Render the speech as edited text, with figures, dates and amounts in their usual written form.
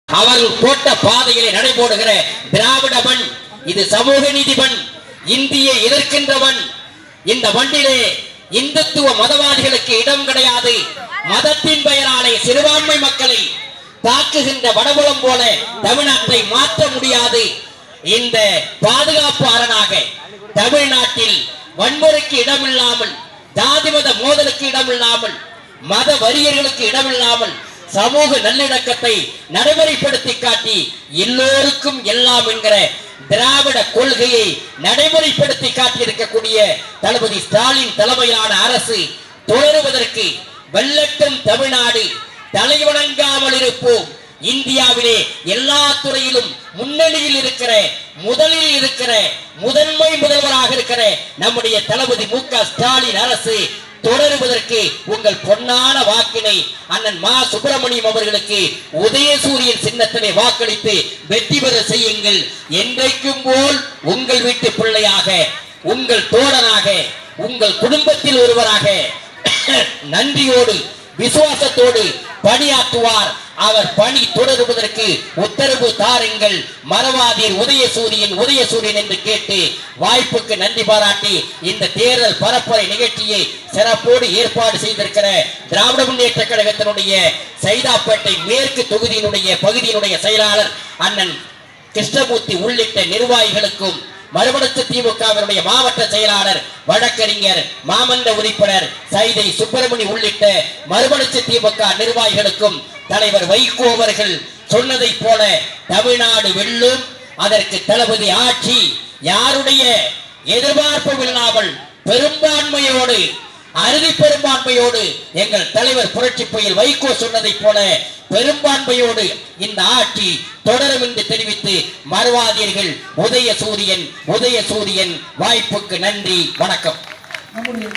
அவர்கள் போட்ட பாதைகளை நடைபோடுகிற திராவிட மண், இது சமூக நீதி மண், இந்தியை எதிர்க்கின்றவன். இந்த மண்ணிலே இந்துத்துவ மதவாதிகளுக்கு இடம் கிடையாது. மதத்தின் பெயராலே சிறுபான்மை மக்களை தாக்குகின்ற வடபுலம் போல தமிழ்நாட்டை மாற்ற முடியாது. இந்த பாதுகாப்பு அரணாக தமிழ்நாட்டில் வன்முறைக்கு இடமில்லாமல், ஜாதி மத மோதலுக்கு இடமில்லாமல், மத வரியர்களுக்கு இடமில்லாமல் சமூக நல்லிணக்கத்தை நடைமுறைப்படுத்தி காட்டி எல்லோருக்கும் எல்லாம் என்கிற திராவிட கொள்கையை நடைமுறைப்படுத்தி காட்டியிருக்கக்கூடிய தளபதி ஸ்டாலின் தலைமையிலான அரசு தொடருவதற்கு வெள்ளட்டும் தமிழ்நாடு, தலைவணங்காமல் இருப்போம். இந்தியாவிலே எல்லா துறையிலும் முன்னணியில் இருக்கிற, முதலில் இருக்கிற, முதன்மை முதல்வராக இருக்கிற நம்முடைய தளபதி மு.க. ஸ்டாலின் அரசு தொடருவதற்கு உங்கள் பொன்னான வாக்கினை அண்ணன் மா சுப்பிரமணியம் அவர்களுக்கு உதயசூரியன் சின்னத்தினை வாக்களித்து வெற்றி பெற செய்யுங்கள். என்றைக்கும் போல் உங்கள் வீட்டு பிள்ளையாக, உங்கள் தோழனாக, உங்கள் குடும்பத்தில் ஒருவராக நன்றியோடு விசுவாசத்தோடு பணியாற்றுவார். அவர் பணி தொடருவதற்கு உத்தரவு தாருங்கள். மறவாதீர் உதயசூரியன் என்று கேட்டு வாய்ப்புக்கு நன்றி பாராட்டி இந்த தேர்தல் பரப்புரை நிகழ்ச்சியை சிறப்போடு ஏற்பாடு செய்திருக்கிற திராவிட முன்னேற்ற கழகத்தினுடைய சைதாப்பேட்டை மேற்கு தொகுதியினுடைய பகுதியினுடைய செயலாளர் அண்ணன் கிருஷ்ணமூர்த்தி உள்ளிட்ட நிர்வாகிகளுக்கும், மறுமலர்ச்சி திமுகவினுடைய மாவட்ட செயலாளர், வழக்கறிஞர், மாமன்ற உறுப்பினர் சைதை சுப்பிரமணி உள்ளிட்ட மறுமலர்ச்சி திமுக நிர்வாகிகளுக்கும் தலைவர் வைகோ அவர்கள் சொன்னதை போல தமிழ்நாடு வெல்லும். அதற்கு தளபதி ஆட்சி யாருடைய எதிர்பார்ப்பும் இல்லாமல் பெரும்பான்மையோடு, அறுதி பெரும்பான்மையோடு எங்கள் தலைவர் புரட்சி புயல் வைகோ சொன்னதை போல பெரும்பான்மையோடு இந்த ஆட்சி தொடரும் என்று தெரிவித்து மறுவாதீர்கள். உதயசூரியன் வாய்ப்புக்கு நன்றி, வணக்கம். நம்முடைய